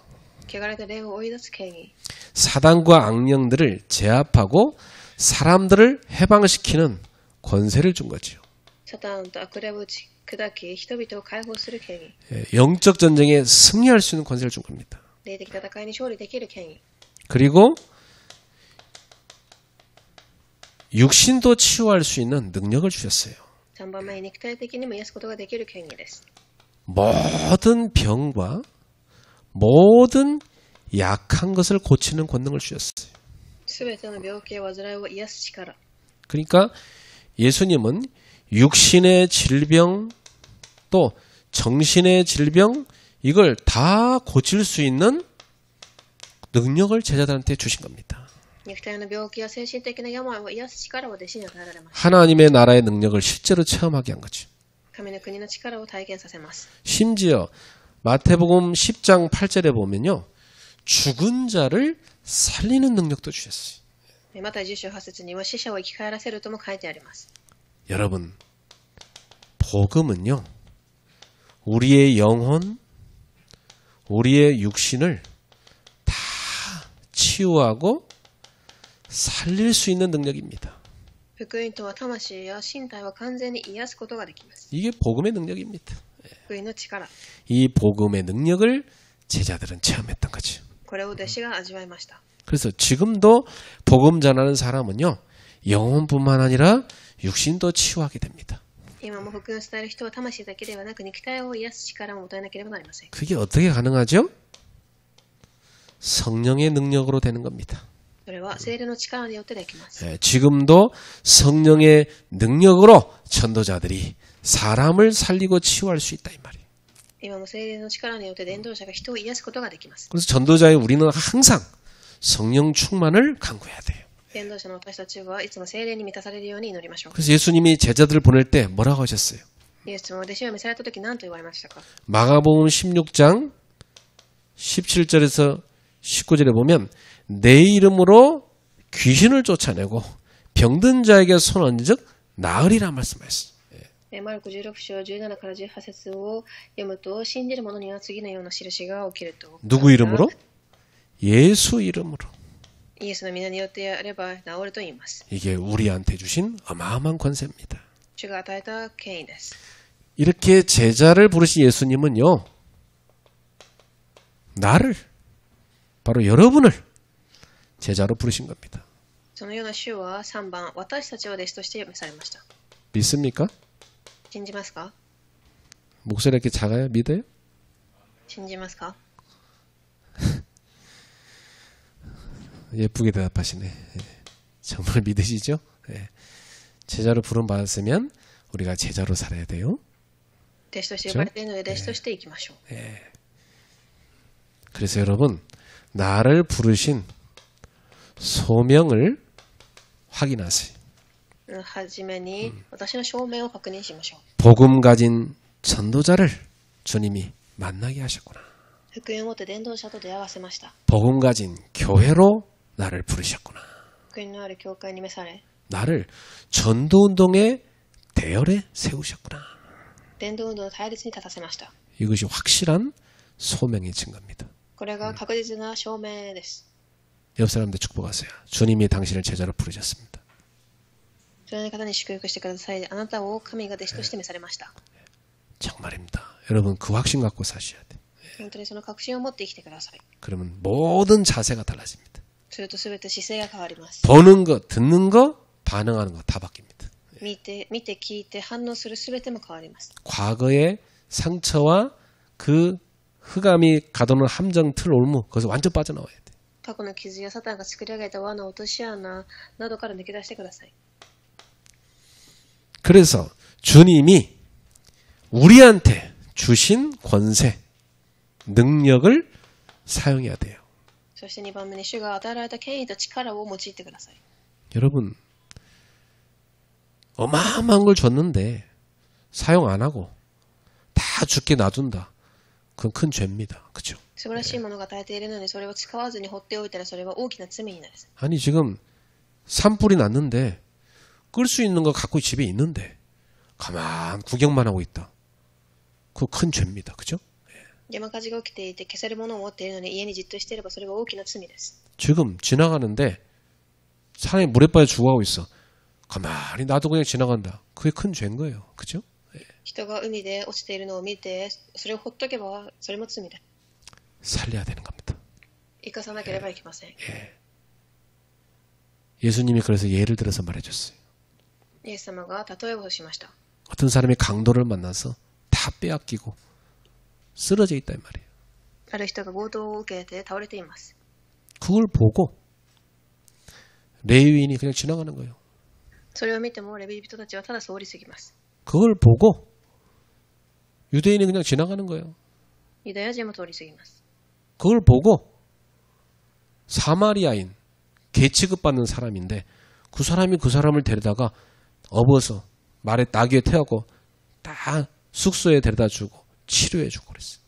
汚れた霊を追い出す権威。 사단과 악령들을 제압하고 사람들을 해방시키는 권세를 준 거죠. サタンと悪霊を打ち砕き、人々を解放する権威。 영적 전쟁에 승리할 수 있는 권세를 준 겁니다. 霊的戦いに勝利できる権威。 그리고 육신도 치유할 수 있는 능력을 주셨어요. 3番目に肉体的にも癒すことができる権威です。 모든 병과 모든 약한 것을 고치는 권능을 주셨어요. すべての病気や患いを癒す力。 그러니까 예수님은 육신의 질병 또 정신의 질병 이걸 다 고칠 수 있는 능력을 제자들한테 주신 겁니다. 肉体の病気や精神的な病を癒す力を弟子に与えられました。 하나님의 나라의 능력을 실제로 체험하게 한 거죠. 神の国の力を体験させます。 심지어 마태복음 10장 8절에 보면요. 죽은 자를 살리는 능력도 주셨어요. また10章8節には死者を生き返らせるとも書いてあります。 여러분, 복음은요. 우리의 영혼, 우리의 육신을 다 치유하고 살릴 수 있는 능력입니다. 福音とは魂や身体を完全に癒すことができます。 이게 복음의 능력입니다. 福音の力。 이 복음의 능력을 제자들은 체험했던 거죠. これを弟子が味わいました。 그래서 지금도 복음 전하는 사람은요. 영혼뿐만 아니라 육신도 치유하게 됩니다. 今も福音を伝える人は魂だけではなく肉体を癒す力も与えなければなりません。 그게 어떻게 가능하죠? 성령의 능력으로 되는 겁니다. それは聖霊の力によってできます。 지금도 성령의 능력으로 전도자들이 사람을 살리고 치유할 수 있다 이 말이에요. 今も聖霊の力によって伝道者が人を癒すことができます。 그래서 전도자의 우리는 항상 성령 충만을 간구해야 돼요. 伝道者の私たちはいつも聖霊に満たされるように祈りましょう。 그래서 예수님이 제자들을 보낼 때 뭐라고 하셨어요? イエス様は弟子を召された時何と言われましたか？ 마가복음 16장 17절에서 19절에 보면 내 이름으로 귀신을 쫓아내고 병든 자에게 손 얹은 즉 나으리라 말씀하셨어요. マルコ16章17から18節を読むと信じる者には次のような印が起きると。 누구 이름으로? 예수 이름으로. イエスの皆によってやれば治ると言います。 이게 우리한테 주신 어마어마한 권세입니다. 主が与えた権威です。 이렇게 제자를 부르신 예수님은요. 나를 바로 여러분을 제자로 부르신 겁니다. そのような主は3番、私たちを弟子として召されました。 믿습니까? 信じますか？ 목소리 이렇게 작아요? 믿어요? 信じますか？ 예쁘게 대답하시네. 정말 믿으시죠? 제자로 부름 받았으면 우리가 제자로 살아야 돼요. 弟子として呼ばれているので弟子としていきましょう。 그래서 여러분 나를 부르신 소명을 확인하세요. はじめに私の証明を確認しましょう。 복음 가진 전도자를 주님이 만나게 하셨구나. 福音を持って伝道者と出会わせました。 복음 가진 교회로 나를 부르셨구나. 福音のある教会に召され、 나를 전도운동의 대열에 세우셨구나. 伝道運動の対立に立たせました。 이것이 확실한 소명의 증거입니다. これが確実な証明です。 옆 사람들 축복하세요. 주님이 당신을 제자로 부르셨습니다. その方に祝福してください。あなたを神が弟子として召されました。 정말입니다. 여러분 그 확신 갖고 사셔야 돼. 本当にその確信を持って生きてください。 그러면 모든 자세가 달라집니다. するとすべて姿勢が変わります。 보는 거, 듣는 거, 반응하는 거 다 바뀝니다. 見て聞いて反応するすべても変わります。 과거의 상처와 그 흑암이 가둬놓은 함정 틀 올무 거기서 완전 빠져나와야 돼. 過去の傷やサタンが作り上げた輪の落とし穴などから抜け出してください。 그래서 주님이 우리한테 주신 권세, 능력을 사용해야 돼요. そして2番目に主が与えられた権威と力を用いてください。 여러분 어마어마한 걸 줬는데 사용 안 하고 다 죽게 놔둔다. 그건 큰 죄입니다. 그죠? 素晴らしいものが与えているのにそれを使わずに放っておいたらそれは大きな罪になる。 아니 지금 산불이 났는데 끌 수 있는 거 갖고 집에 있는데 가만 구경만 하고 있다. 그거 큰 죄입니다. 그죠? 山火事が起きていて消せるものを持っているのに家にじっとしていればそれは大きな罪です。 지금 지나가는데 사람이 물에 빠져 죽어가고 있어. 가만히 놔도 그냥 지나간다. 그게 큰 죄인 거예요. 그죠? 人が海で落ちているのを見てそれを放っとけばそれも罪です。 살려야 되는 겁니다. 生かさなければいけません。 예수님이 그래서 예를 들어서 말해줬어요. イエス様が例えをしました。 어떤 사람이 강도를 만나서 다 빼앗기고 쓰러져 있다 이 말이에요. ある人が強盗を受けて倒れています。 그걸 보고 레위인이 그냥 지나가는 거예요. それを見てもレビ人たちはただ通り過ぎます。 그걸 보고 유대인이 그냥 지나가는 거예요. ユダヤ人も通り過ぎます。 그걸 보고 사마리아인 개 취급받는 사람인데 그 사람이 그 사람을 데려다가 업어서 말에 나귀에 태우고 다 숙소에 데려다 주고 치료해 주고 그랬어요.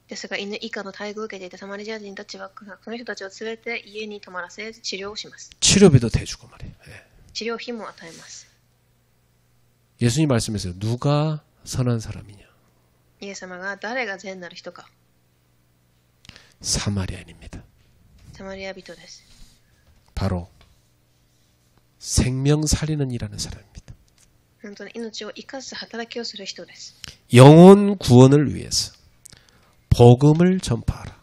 ですが犬以下の待遇を受けていたサマリア人たちはこの人たちを連れて家に泊まらせ治療をします。 치료비도 대주고 말이에요. 治療費も与えます。 예수님 말씀하세요. 누가 선한 사람이냐? イエス様が誰が善なる人か。 사마리아인입니다. サマリア人です。 바로 생명 살리는 일하는 사람입니다. 本当に命を生かす働きをする人です。 영혼 구원을 위해서 복음을 전파하라.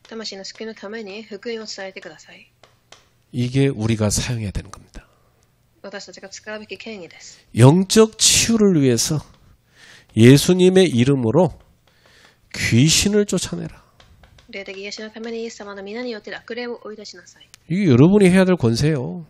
魂の救いのために福音を伝えてください。 이게 우리가 사용해야 되는 겁니다. 私たちが使うべき権威です。 영적 치유를 위해서 예수님의 이름으로 귀신을 쫓아내라. 霊的癒しのためにイエス様の皆によって悪霊を追い出しなさい。 이게 여러분이 해야 될 권세요.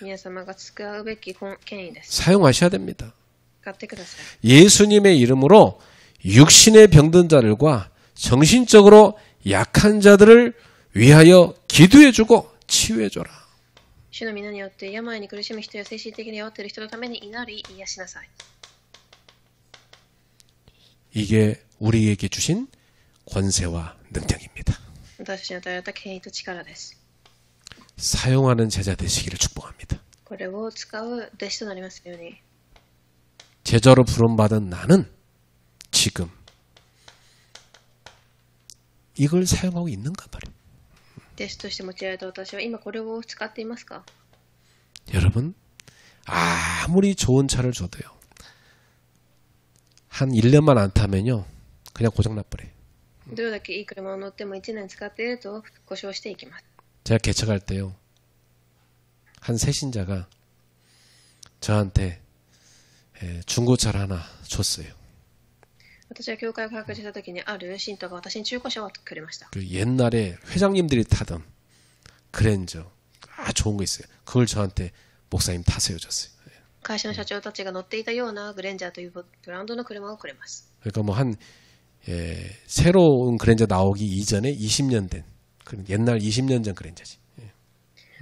皆様が使うべき権威です。 사용하셔야 됩니다. 使ってください。 예수님의 이름으로 육신의 병든 자들과 정신적으로 약한 자들을 위하여 기도해주고 치유해줘라. 主の皆によって病に苦しむ人や精神的に弱っている人のために祈り癒しなさい。 이게 우리에게 주신 권세와 능력입니다. 私たちに与えられた権威と力です。 사용하는 제자 되시기를 축복합니다. これを使う弟子となりますように。 제자로 부름받은 나는 지금 이걸 사용하고 있는가 말이에요. 弟子として用いられた私は今これを使っていますか？ 여러분 아무리 좋은 차를 줘도요. 한 1년만 안 타면요. 그냥 고장 나버려요. どれだけいい車を乗っても1年使っていると故障していきます。 제가 개척할 때요. 한 새신자가 저한테 중고차를 하나 줬어요. 私は教会を開学した時にある信徒が私に中古車をくれました。 그 옛날에 회장님들이 타던 그랜저 좋은 거 있어요. 그걸 저한테 목사님 타세요 줬어요. 会社の社長たちが乗っていたようなグレンジャーというブランドの車をくれます。 그러니까 뭐 한 새로운 그랜저 나오기 이전에 20년 된 옛날 20년 전 그랜저지.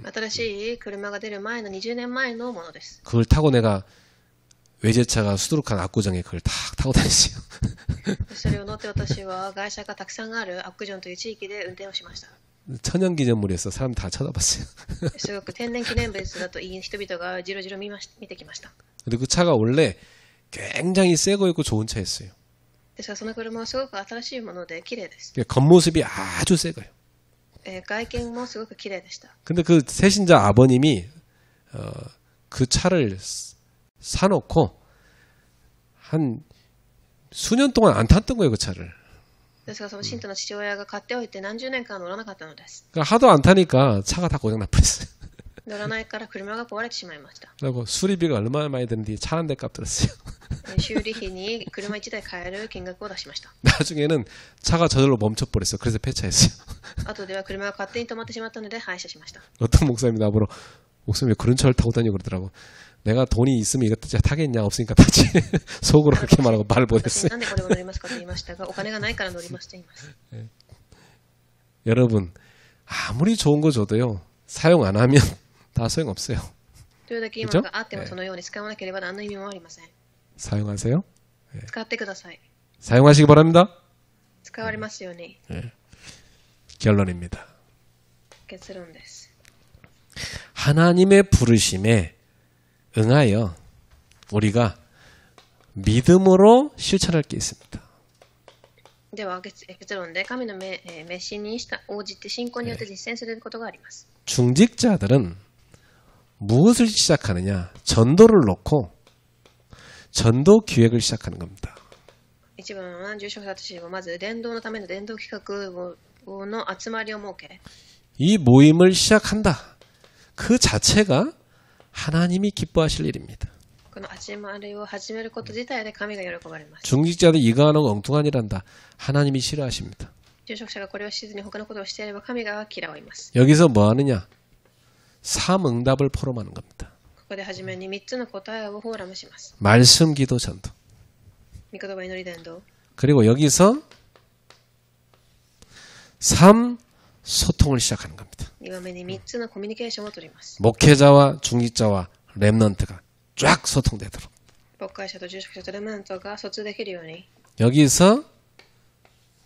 新しい車が出る前の20年前のものです。 그걸 타고 내가 외제차가 수두룩한 압구정에 그걸 탁 타고 다녔어요. それを乗って私は会社がたくさんあるアックジョンという地域で運転をしました。 천연기념물에서 사람 다 쳐다봤어요. すごく天然記念物だといい人々がじろじろ見てきました。 근데 그 차가 원래 굉장히 새 거였고 좋은 차였어요. ですがその車はすごく新しいもので綺麗です。 겉모습이 아주 새 거예요. 外見もすごく綺麗でした。 근데 그 새신자 아버님이 그 차를 사놓고 한 수년 동안 안 탔던 거예요, 그 차를. ですがその信徒の父親が買っておいて何十年間乗らなかったのです。 그러니까 하도 안 타니까 차가 다 고장 나버렸어요. 乗らないから車が壊れてしまいました。 그리고 수리비가 얼마나 많이 드는데 차 한 대 값 들었어요. 修理費に車1台買える金額を出しました。 나중에는 차가 저절로 멈춰버렸어. 그래서 폐차했어요. 後では車が勝手に止まってしまったので廃車しました。 어떤 목사님이 나보러 목사님 왜 그런 차를 타고 다니고 그러더라고. 내가 돈이 있으면 이것도 진짜 타겠냐 없으니까 타지. 속으로 그렇게 말하고 말을 私 못했어요. なんでこれを乗りますかと言いましたが、お金がないから乗りますと言います。 여러분 아무리 좋은 거 줘도요 사용 안 하면 다 소용없어요. どれだけいいものがあってもそのように使わなければ何の意味もありません。 사용하세요. 使ってください。 사용하시기 바랍니다. 使われますように。 결론입니다. 結論です。 하나님의 부르심에 응하여 우리가 믿음으로 실천할 게 있습니다. では結論で神の召しに応じて信仰によって実践することがあります。 중직자들은 무엇을 시작하느냐? 전도를 놓고 전도 기획을 시작하는 겁니다. 一番は住職者たちはまず伝道のための伝道企画の集まりを設け、 이 모임을 시작한다. 그 자체가 하나님이 기뻐하실 일입니다. この集まりを始めること自体で神が喜ばれます。 중직자들 이거 하는 거 엉뚱한 일 한다. 하나님이 싫어하십니다. 住職者がこれをしずに他のことをしていれば神が嫌われます。 여기서 뭐 하느냐? 삼응답을 포럼하는 겁니다. ここで初めに3つの答えをフォーラムします。 말씀, 기도, 전도. 御言葉祈り伝道。 그리고 여기서 3. 소통을 시작하는 겁니다. 2番目に3つのコミュニケーションを取ります。 목회자와 중직자와 렘넌트가 쫙 소통되도록. 牧会者と住職者とレムナントが疎通できるように。 여기서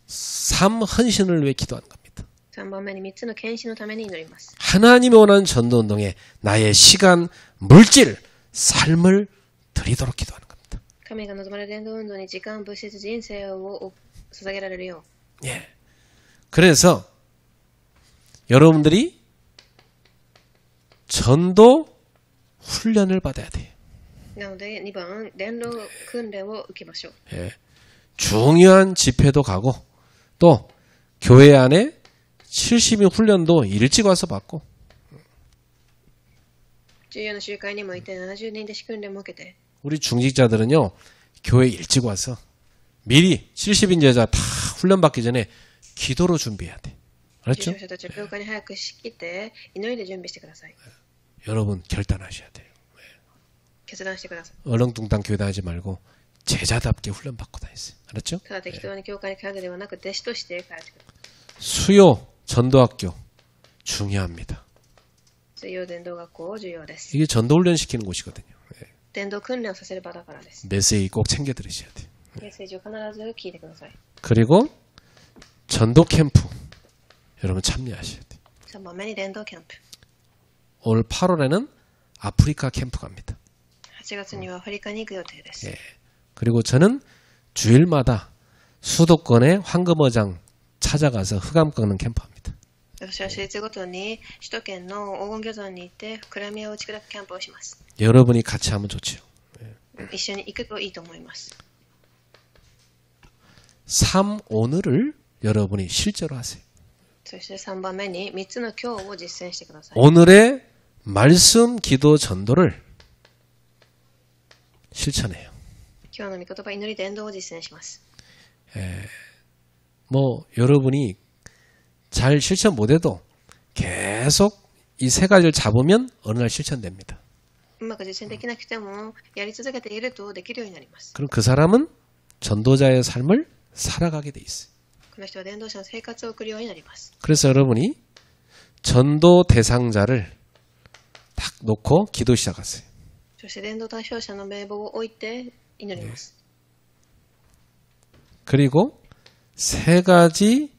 3. 헌신을 위해 기도하는 겁니다. 3番目に3つの献身のために祈ります。 하나님이 원하는 전도운동에 나의 시간, 물질, 삶을 드리도록 기도하는 겁니다. 神が望まれる伝道運動に時間、物質、人生を捧げられるよう。 예. 그래서 여러분들이 전도 훈련을 받아야 돼요. なので2番、伝道訓練を受けましょう。 예. 중요한 집회도 가고 또 교회 안에 70인 훈련도 일찍 와서 받고 重要な集会にもいて70人で訓練も受けて 우리 중직자들은요 교회 일찍 와서 미리 70인 제자 다 훈련 받기 전에 기도로 준비해야 돼. 住 알았죠? 職者たちは教会に早く仕切って祈りで準備してください。 여러분 결단하셔야 돼요. 決断してください。 얼렁뚱땅 교회 다니지 말고 제자답게 훈련 받고 다니세요. 알았죠? ただ適当に教会に通うのではなく弟子として通ってください。 수요 전도학교 중요합니다. 水曜伝道学校重要です。 이게 전도 훈련 시키는 곳이거든요. 伝道訓練をさせる場だからです。 메시지 꼭 챙겨 들으셔야 돼요. メッセージを必ず聞いてください。 그리고 전도 캠프 여러분 참여하셔야 돼요. 3番目に伝道キャンプ。 올 8월에는 아프리카 캠프 갑니다. 8月にはアフリカに行く予定です。 예. 그리고 저는 주일마다 수도권의 황금어장 찾아가서 흑암 깎는 캠프합니다. 私は週ごとに首都圏の黄金魚山に行って暗闇を打ち砕くキャンプをします。 여러분이 같이 하면 좋지요. 一緒に行くといいと思います。 3 오늘을 여러분이 실제로 하세요. そして3番目に3つの今日を実践してください。 오늘의 말씀, 기도, 전도를 실천해요. 今日の御言葉、祈り、伝道を実践します。 뭐 여러분이 잘 실천 못해도 계속 이 세 가지를 잡으면 어느 날 실천됩니다. うまく実践できなくてもやり続けているとできるようになります。 그럼 그 사람은 전도자의 삶을 살아가게 돼 있어요. この人は伝道者の生活を送るようになります。 그래서 여러분이 전도 대상자를 딱 놓고 기도 시작하세요. そして伝道対象者の名簿を置いて祈ります。 그리고 세 가지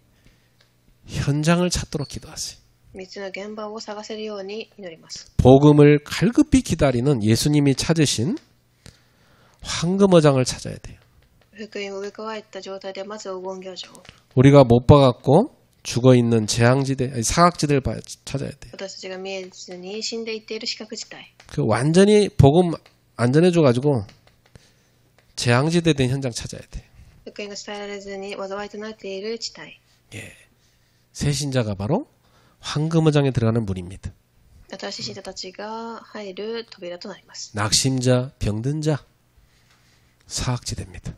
현장을 찾도록 기도하세요. 3つの現場を探せるように祈ります。 복음을 갈급히 기다리는 예수님이 찾으신 황금어장을 찾아야 돼요. 福音を植え替えた状態でまず黄金魚場。 우리가 못 봐갖고 죽어있는 재앙지대, 사각지대를 찾아야 돼요. 私たちが見えずに死んでいっている四角地帯。 그 완전히 복음 안 전해줘가지고 재앙지대 된 현장 찾아야 돼요. 福音が伝えられずに災いとなっている地帯。 새신자가 바로 황금어장에 들어가는 문입니다. 新しい信者たちが入る扉となります。 낙심자, 병든 자, 사학지대입니다.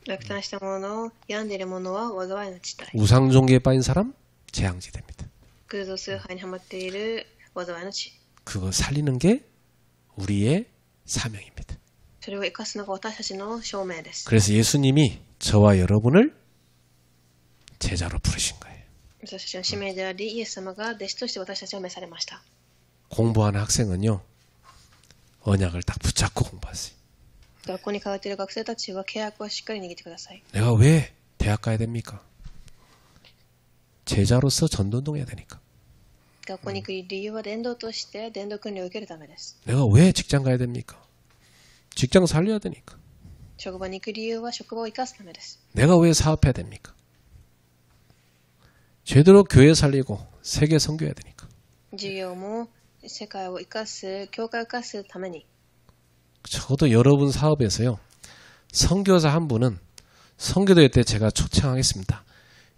落胆したものを病んでいるものは災いの地帯。 우상종교에 빠진 사람 재앙지대입니다. 偶像崇拝にハマっている災いの地。 그거 살리는 게 우리의 사명입니다. それを生かすのが私たちの証明です。 그래서 예수님이 저와 여러분을 제자로 부르신 거예요. 私たちの使命であり、イエス様が弟子として私たちを召されました。 공부하는 학생은요. 언약을 딱 붙잡고 공부하세요. 学校に通っている学生たちは契約をしっかり握ってください。 내가 왜 대학 가야 됩니까? 제자로서 전도운동 해야 되니까. 学校に行く理由は伝道として伝道訓練を受けるためです。 내가 왜 직장 가야 됩니까? 직장 살려야 되니까. 職場に行く理由は職場を生かすためです。 내가 왜 사업해야 됩니까? 제대로 교회 살리고 세계 선교해야 되니까. 事業も世界を生かす、教会を生かすために。 적어도 여러분 사업에서요. 선교사 한 분은 선교대회 때 제가 초청하겠습니다.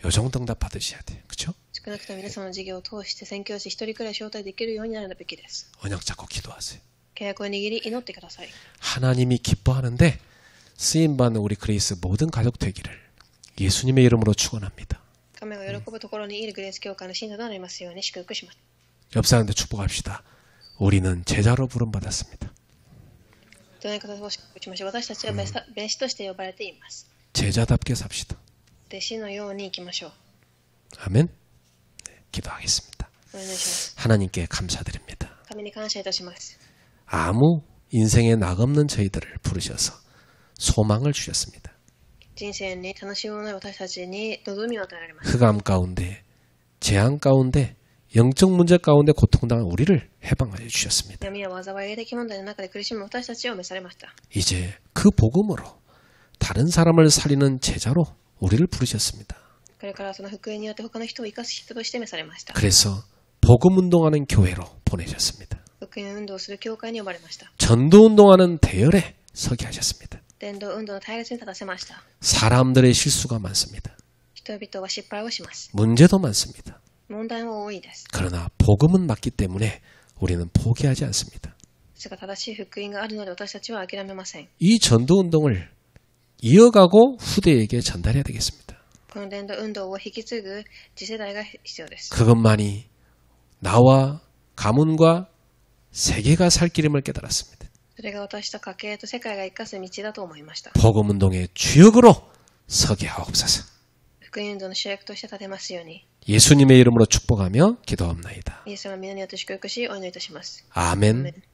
요 정도 응답 받으셔야 돼요. 그렇죠? 少なくとも皆様の事業を通して宣教師一人くらい招待できるようになるべきです。 언약 잡고 기도하세요. 契約を握り祈ってください。 하나님이 기뻐하는데 쓰임받는 우리 그레이스 모든 가족 되기를 예수님의 이름으로 축원합니다. 神が喜ぶところにいるグレース教会の信者となりますように祝福します。 옆 사람한테 축복합시다. 우리는 제자로 부름받았습니다. どの方を祝福しましょう。私たちは弟子として呼ばれています。 제자답게 삽시다. 弟子のように生きましょう。 아멘. 네, 기도하겠습니다. お願いします。 하나님께 감사드립니다. 神に感謝いたします。 아무 인생에 낙없는 저희들을 부르셔서 소망을 주셨습니다. 人生に楽しみのない私たちに望みを与えられました。 흑암 가운데, 재앙 가운데, 영적 문제 가운데 고통당한 우리를 해방하여 주셨습니다. 闇や災い霊的問題の中で苦しむ私たちを召されました。 이제 그 복음으로 다른 사람을 살리는 제자로 우리를 부르셨습니다. これからその福音によって他の人を生かす人として召されました。 그래서 복음 운동하는 교회로 보내셨습니다. 福音運動をする教会に呼ばれました。 전도 운동하는 대열에 서게 하셨습니다. 伝道運動の対立に立たせました。 사람들의 실수가 많습니다. 人々は失敗をします。 문제도 많습니다. 問題も多いです。 그러나 복음은 맞기 때문에 우리는 포기하지 않습니다. それが正しい福音があるので私たちは諦めません。 이 전도 운동을 이어가고 후대에게 전달해야 되겠습니다. この伝道運動を引き継ぐ次世代が必要です。 그것만이 나와 가문과 세계가 살 길임을 깨달았습니다. それが私と家計と世界が生かす道だと思いました。 복음 운동의 주역으로 서게 하옵소서. 福音運動の主役として立てますように。 예수님의 이름으로 축복하며 기도합나이다. イエス様の皆によって祝福しお祈りいたします。 아멘. 아멘.